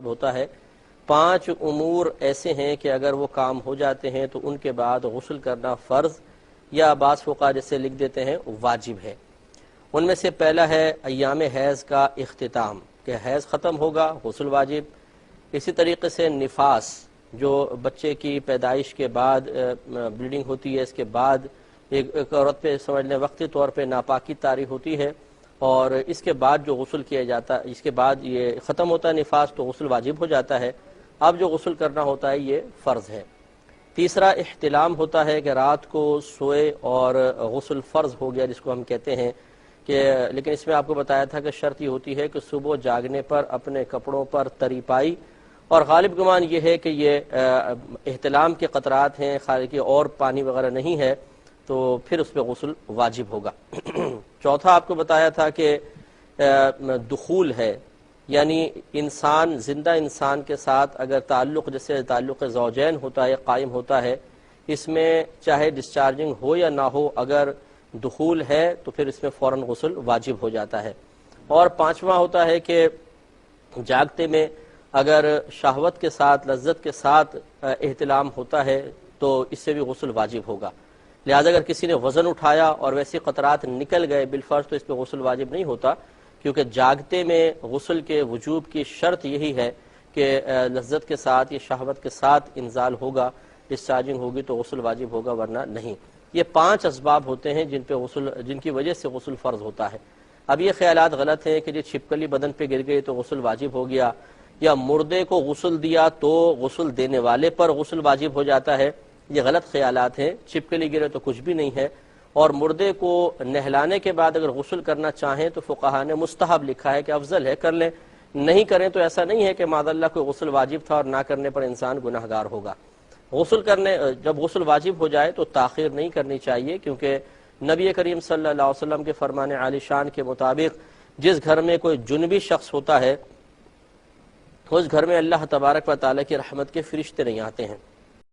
ہوتا ہے 5 امور ایسے ہیں کہ اگر وہ کام ہو جاتے ہیں تو ان کے بعد غسل کرنا فرض یا بعض فقہا جیسے لکھ دیتے ہیں واجب ہے۔ ان میں سے پہلا ہے ایام حیض کا اختتام، کہ حیض ختم ہوگا غسل واجب۔ اسی طریقے سے نفاس، جو بچے کی پیدائش کے بعد بلیڈنگ ہوتی ہے، اس کے بعد ایک عورت پہ سمجھ لیں وقتی طور پہ ناپاکی طاری ہوتی ہے، اور اس کے بعد جو غسل کیا جاتا ہے، اس کے بعد یہ ختم ہوتا ہے نفاس تو غسل واجب ہو جاتا ہے۔ اب جو غسل کرنا ہوتا ہے یہ فرض ہے۔ تیسرا احتلام ہوتا ہے کہ رات کو سوئے اور غسل فرض ہو گیا، جس کو ہم کہتے ہیں کہ، لیکن اس میں آپ کو بتایا تھا کہ شرط یہ ہوتی ہے کہ صبح جاگنے پر اپنے کپڑوں پر تری پائی، اور غالب گمان یہ ہے کہ یہ احتلام کے قطرات ہیں، خارجی اور پانی وغیرہ نہیں ہے، تو پھر اس پہ غسل واجب ہوگا۔ چوتھا آپ کو بتایا تھا کہ دخول ہے، یعنی انسان زندہ انسان کے ساتھ اگر تعلق جیسے تعلق زوجین ہوتا ہے قائم ہوتا ہے، اس میں چاہے ڈسچارجنگ ہو یا نہ ہو، اگر دخول ہے تو پھر اس میں فوراً غسل واجب ہو جاتا ہے۔ اور پانچواں ہوتا ہے کہ جاگتے میں اگر شہوت کے ساتھ لذت کے ساتھ احتلام ہوتا ہے تو اس سے بھی غسل واجب ہوگا۔ لہذا اگر کسی نے وزن اٹھایا اور ویسے قطرات نکل گئے بالفرض تو اس پہ غسل واجب نہیں ہوتا، کیونکہ جاگتے میں غسل کے وجوب کی شرط یہی ہے کہ لذت کے ساتھ یا شہوت کے ساتھ انزال ہوگا، ڈسچارجنگ ہوگی تو غسل واجب ہوگا، ورنہ نہیں۔ یہ 5 اسباب ہوتے ہیں جن کی وجہ سے غسل فرض ہوتا ہے۔ اب یہ خیالات غلط ہیں کہ جی چھپکلی بدن پہ گر گئی تو غسل واجب ہو گیا، یا مردے کو غسل دیا تو غسل دینے والے پر غسل واجب ہو جاتا ہے، یہ غلط خیالات ہیں۔ چھپکلی گرے تو کچھ بھی نہیں ہے، اور مردے کو نہلانے کے بعد اگر غسل کرنا چاہیں تو فقہا نے مستحب لکھا ہے کہ افضل ہے کر لیں، نہیں کریں تو ایسا نہیں ہے کہ معاذ اللہ کوئی غسل واجب تھا اور نہ کرنے پر انسان گناہ گار ہوگا۔ جب غسل واجب ہو جائے تو تاخیر نہیں کرنی چاہیے، کیونکہ نبی کریم صلی اللہ علیہ وسلم کے فرمان عالی شان کے مطابق جس گھر میں کوئی جنبی شخص ہوتا ہے اس گھر میں اللہ تبارک و تعالیٰ کی رحمت کے فرشتے نہیں آتے ہیں۔